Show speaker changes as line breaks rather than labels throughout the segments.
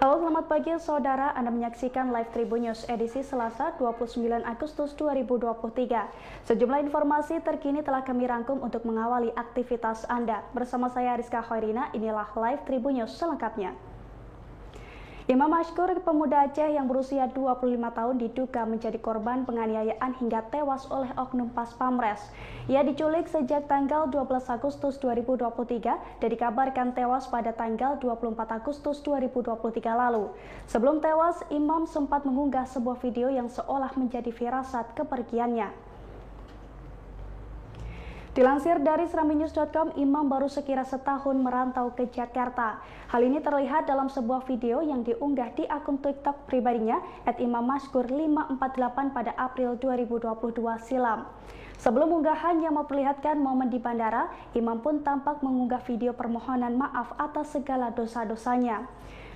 Halo, selamat pagi saudara. Anda menyaksikan Live Tribun News edisi Selasa 29 Agustus 2023. Sejumlah informasi terkini telah kami rangkum untuk mengawali aktivitas Anda. Bersama saya Rizka Khairina, inilah Live Tribun News selengkapnya. Imam Mashkur, pemuda Aceh yang berusia 25 tahun diduga menjadi korban penganiayaan hingga tewas oleh oknum Pas Pamres. Ia diculik sejak tanggal 12 Agustus 2023 dan dikabarkan tewas pada tanggal 24 Agustus 2023 lalu. Sebelum tewas, Imam sempat mengunggah sebuah video yang seolah menjadi firasat kepergiannya. Dilansir dari seraminews.com, Imam baru sekira setahun merantau ke Jakarta. Hal ini terlihat dalam sebuah video yang diunggah di akun TikTok pribadinya @imamashkur548 pada April 2022 silam. Sebelum unggahan yang memperlihatkan momen di bandara, Imam pun tampak mengunggah video permohonan maaf atas segala dosa-dosanya.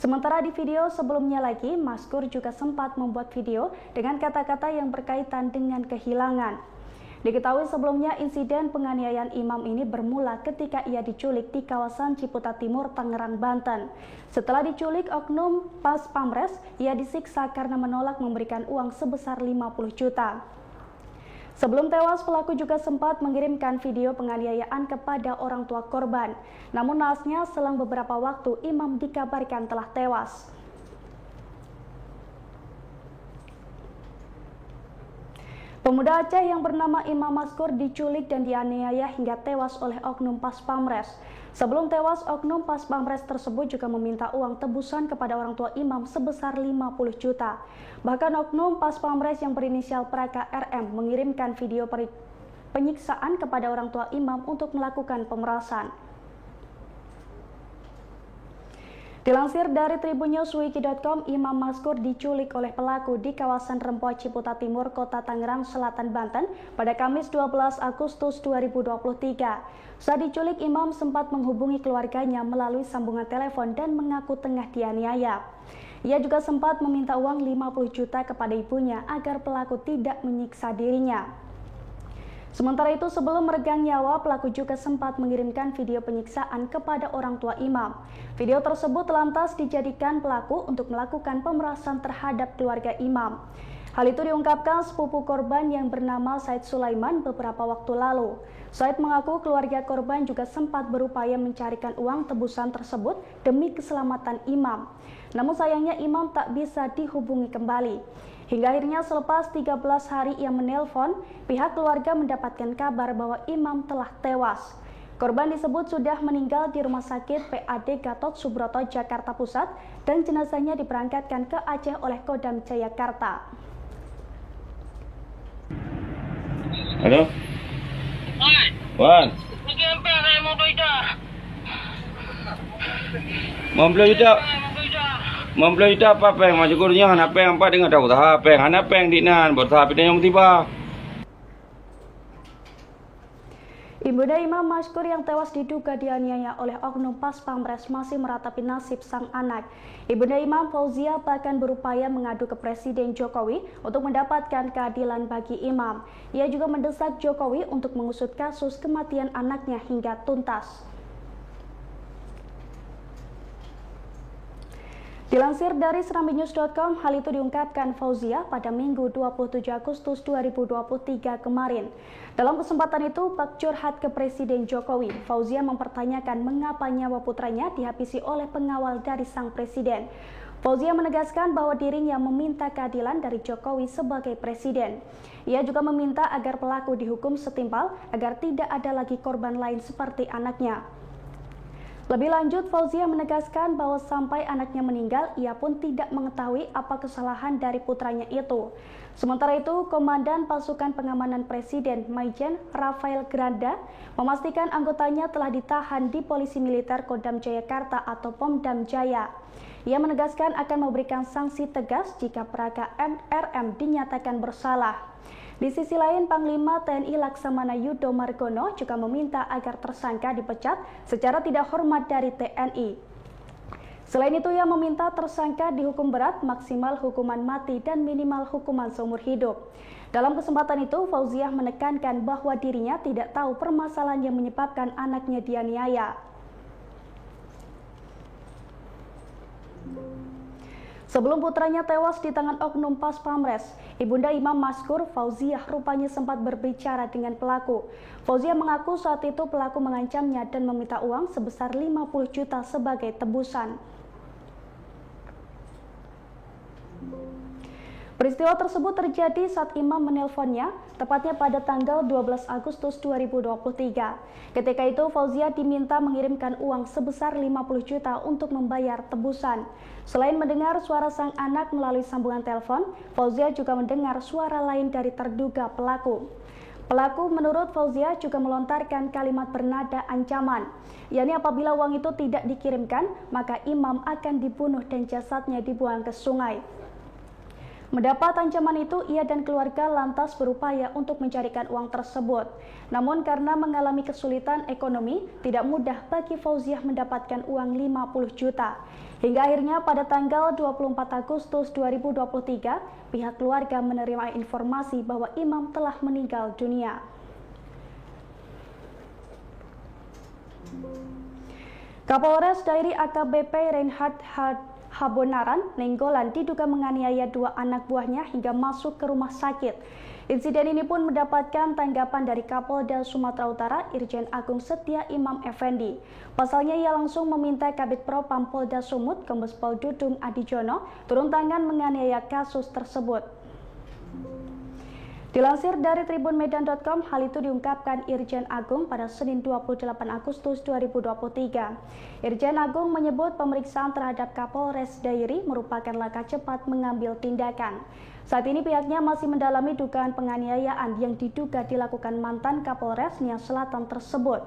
Sementara di video sebelumnya lagi, Mashkur juga sempat membuat video dengan kata-kata yang berkaitan dengan kehilangan. Diketahui sebelumnya insiden penganiayaan Imam ini bermula ketika ia diculik di kawasan Ciputat Timur, Tangerang, Banten. Setelah diculik oknum Pas Pamres, ia disiksa karena menolak memberikan uang sebesar 50 juta. Sebelum tewas, pelaku juga sempat mengirimkan video penganiayaan kepada orang tua korban. Namun naasnya, selang beberapa waktu Imam dikabarkan telah tewas. Pemuda Aceh yang bernama Imam Mashkur diculik dan dianiaya hingga tewas oleh oknum Pas Pamres. Sebelum tewas, oknum Pas Pamres tersebut juga meminta uang tebusan kepada orang tua Imam sebesar 50 juta. Bahkan oknum Pas Pamres yang berinisial Praka RM mengirimkan video penyiksaan kepada orang tua Imam untuk melakukan pemerasan. Dilansir dari tribunnewswiki.com, Imam Mashkur diculik oleh pelaku di kawasan Rempoa, Ciputat Timur, Kota Tangerang Selatan, Banten pada Kamis 12 Agustus 2023. Saat diculik, Imam sempat menghubungi keluarganya melalui sambungan telepon dan mengaku tengah dianiaya. Ia juga sempat meminta uang 50 juta kepada ibunya agar pelaku tidak menyiksa dirinya. Sementara itu, sebelum meregang nyawa, pelaku juga sempat mengirimkan video penyiksaan kepada orang tua Imam. Video tersebut lantas dijadikan pelaku untuk melakukan pemerasan terhadap keluarga Imam. Hal itu diungkapkan sepupu korban yang bernama Said Sulaiman beberapa waktu lalu. Said mengaku keluarga korban juga sempat berupaya mencarikan uang tebusan tersebut demi keselamatan Imam. Namun sayangnya Imam tak bisa dihubungi kembali. Hingga akhirnya selepas 13 hari ia menelpon, pihak keluarga mendapatkan kabar bahwa Imam telah tewas. Korban disebut sudah meninggal di Rumah Sakit PAD Gatot Subroto, Jakarta Pusat, dan jenazahnya diberangkatkan ke Aceh oleh Kodam Jayakarta.
Halo? Wan? Membeli dah. Membeli dah apa peng maju kurnya hana peng apa dengan tahu tahap peng hana peng di nan buat tahap yang tiba.
Ibunda Imam Mashkur yang tewas diduga dianiaya oleh oknum Pas Pamres masih meratapi nasib sang anak. Ibunda Imam, Fauzia, bahkan berupaya mengadu ke Presiden Jokowi untuk mendapatkan keadilan bagi Imam. Ia juga mendesak Jokowi untuk mengusut kasus kematian anaknya hingga tuntas. Dilansir dari seraminews.com, hal itu diungkapkan Fauzia pada Minggu 27 Agustus 2023 kemarin. Dalam kesempatan itu, bak curhat ke Presiden Jokowi, Fauzia mempertanyakan mengapa nyawa putranya dihabisi oleh pengawal dari sang presiden. Fauzia menegaskan bahwa dirinya meminta keadilan dari Jokowi sebagai presiden. Ia juga meminta agar pelaku dihukum setimpal agar tidak ada lagi korban lain seperti anaknya. Lebih lanjut, Fauzia menegaskan bahwa sampai anaknya meninggal, ia pun tidak mengetahui apa kesalahan dari putranya itu. Sementara itu, Komandan Pasukan Pengamanan Presiden, Maijen Rafael Granda, memastikan anggotanya telah ditahan di Polisi Militer Kodam Jayakarta atau Pomdam Jaya. Ia menegaskan akan memberikan sanksi tegas jika Praka RM dinyatakan bersalah. Di sisi lain, Panglima TNI Laksamana Yudo Margono juga meminta agar tersangka dipecat secara tidak hormat dari TNI. Selain itu, ia meminta tersangka dihukum berat, maksimal hukuman mati dan minimal hukuman seumur hidup. Dalam kesempatan itu, Fauziah menekankan bahwa dirinya tidak tahu permasalahan yang menyebabkan anaknya dianiaya. Sebelum putranya tewas di tangan oknum Pas Pamres, Ibunda Imam Maskur, Fauziah, rupanya sempat berbicara dengan pelaku. Fauziah mengaku saat itu pelaku mengancamnya dan meminta uang sebesar 50 juta sebagai tebusan. Peristiwa tersebut terjadi saat Imam menelponnya, tepatnya pada tanggal 12 Agustus 2023. Ketika itu, Fauziah diminta mengirimkan uang sebesar 50 juta untuk membayar tebusan. Selain mendengar suara sang anak melalui sambungan telepon, Fauziah juga mendengar suara lain dari terduga pelaku. Pelaku menurut Fauziah juga melontarkan kalimat bernada ancaman, yakni apabila uang itu tidak dikirimkan, maka Imam akan dibunuh dan jasadnya dibuang ke sungai. Mendapat ancaman itu, ia dan keluarga lantas berupaya untuk mencarikan uang tersebut. Namun karena mengalami kesulitan ekonomi, tidak mudah bagi Fauziah mendapatkan uang 50 juta. Hingga akhirnya pada tanggal 24 Agustus 2023, pihak keluarga menerima informasi bahwa Imam telah meninggal dunia. Kapolres Dairi AKBP Reinhard Habonaran, Nainggolan diduga menganiaya dua anak buahnya hingga masuk ke rumah sakit. Insiden ini pun mendapatkan tanggapan dari Kapolda Sumatera Utara Irjen Agung Setia Imam Effendi. Pasalnya ia langsung meminta Kabid Propam Polda Sumut Kombes Pol Dudung Adijono turun tangan menganiaya kasus tersebut. Dilansir dari tribunmedan.com, hal itu diungkapkan Irjen Agung pada Senin 28 Agustus 2023. Irjen Agung menyebut pemeriksaan terhadap Kapolres Dairi merupakan langkah cepat mengambil tindakan. Saat ini pihaknya masih mendalami dugaan penganiayaan yang diduga dilakukan mantan Kapolres Nias Selatan tersebut.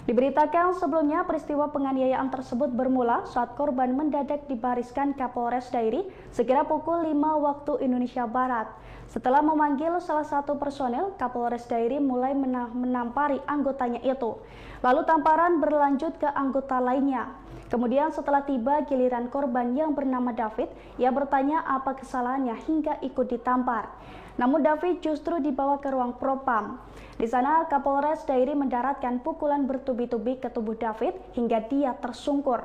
Diberitakan sebelumnya peristiwa penganiayaan tersebut bermula saat korban mendadak dibariskan Kapolres Dairi sekira pukul 5 waktu Indonesia Barat. Setelah memanggil salah satu personel, Kapolres Dairi mulai menampari anggotanya itu. Lalu tamparan berlanjut ke anggota lainnya. Kemudian setelah tiba giliran korban yang bernama David, ia bertanya apa kesalahannya hingga ikut ditampar. Namun David justru dibawa ke ruang propam. Di sana Kapolres Dairi mendaratkan pukulan bertubi-tubi ke tubuh David hingga dia tersungkur.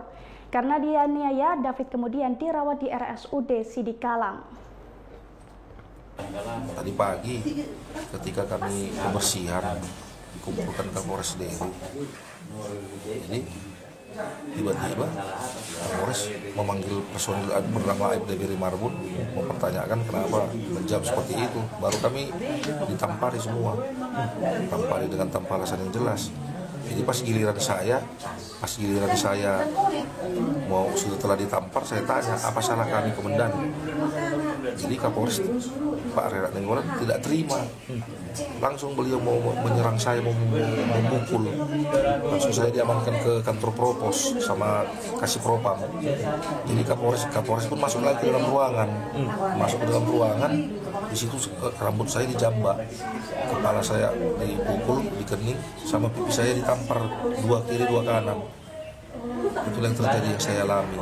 Karena dianiaya, David kemudian dirawat di RSUD Sidikalang.
Tadi pagi ketika kami pembersihan dikumpulkan Kapolres Dairi, jadi tiba-tiba Kapolres memanggil personil bernama AIBDB Marbun mempertanyakan kenapa menjawab seperti itu. Baru kami ditampari semua, tampari dengan tamparan yang jelas. Jadi pas giliran saya mau setelah ditampar, saya tanya apa salah kami komandan. Jadi Kapolres Pak Reinhard Nainggolan tidak terima. Langsung beliau mau menyerang saya, mau memukul. Langsung saya diamankan ke kantor Propos sama Kasih Propam. Jadi Kapolres pun masuk lagi ke dalam ruangan. Masuk ke dalam ruangan, di situ rambut saya dijambak, kepala saya dipukul, dikening, sama pipi saya ditampar 2 kiri 2 kanan. Itulah yang terjadi yang saya alami.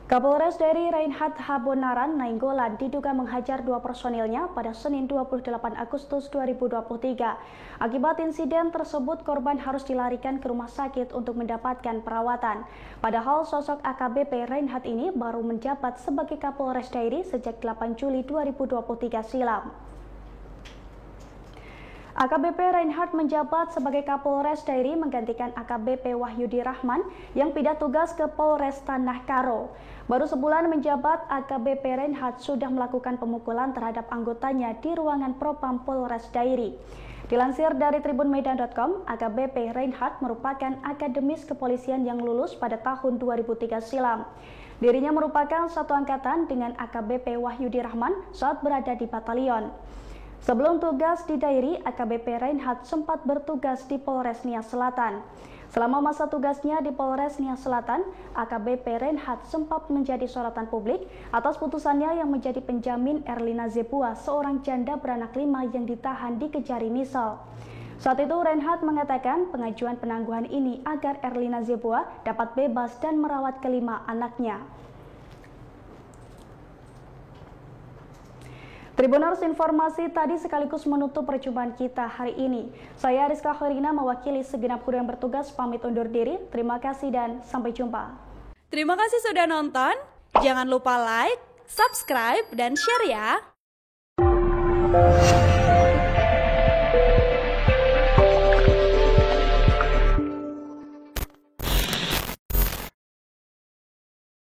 Kapolres Dairi Reinhard Habonaran Nainggolan diduga menghajar 2 personilnya pada Senin 28 Agustus 2023. Akibat insiden tersebut, korban harus dilarikan ke rumah sakit untuk mendapatkan perawatan. Padahal sosok AKBP Reinhard ini baru menjabat sebagai Kapolres Dairi sejak 8 Juli 2023 silam. AKBP Reinhard menjabat sebagai Kapolres Dairi menggantikan AKBP Wahyudi Rahman yang pindah tugas ke Polres Tanah Karo. Baru sebulan menjabat, AKBP Reinhard sudah melakukan pemukulan terhadap anggotanya di ruangan Propam Polres Dairi. Dilansir dari tribunmedan.com, AKBP Reinhard merupakan akademis kepolisian yang lulus pada tahun 2003 silam. Dirinya merupakan satu angkatan dengan AKBP Wahyudi Rahman saat berada di batalion. Sebelum tugas di Dairi, AKBP Reinhard sempat bertugas di Polres Nias Selatan. Selama masa tugasnya di Polres Nias Selatan, AKBP Reinhard sempat menjadi sorotan publik atas putusannya yang menjadi penjamin Erlina Zebua, seorang janda beranak 5 yang ditahan di Kejari Misol. Saat itu Reinhard mengatakan pengajuan penangguhan ini agar Erlina Zebua dapat bebas dan merawat kelima anaknya. Tribuners, informasi tadi sekaligus menutup perjumpaan kita hari ini. Saya Rizka Khairina mewakili segenap kru yang bertugas pamit undur diri. Terima kasih dan sampai jumpa.
Terima kasih sudah nonton. Jangan lupa like, subscribe, dan share ya.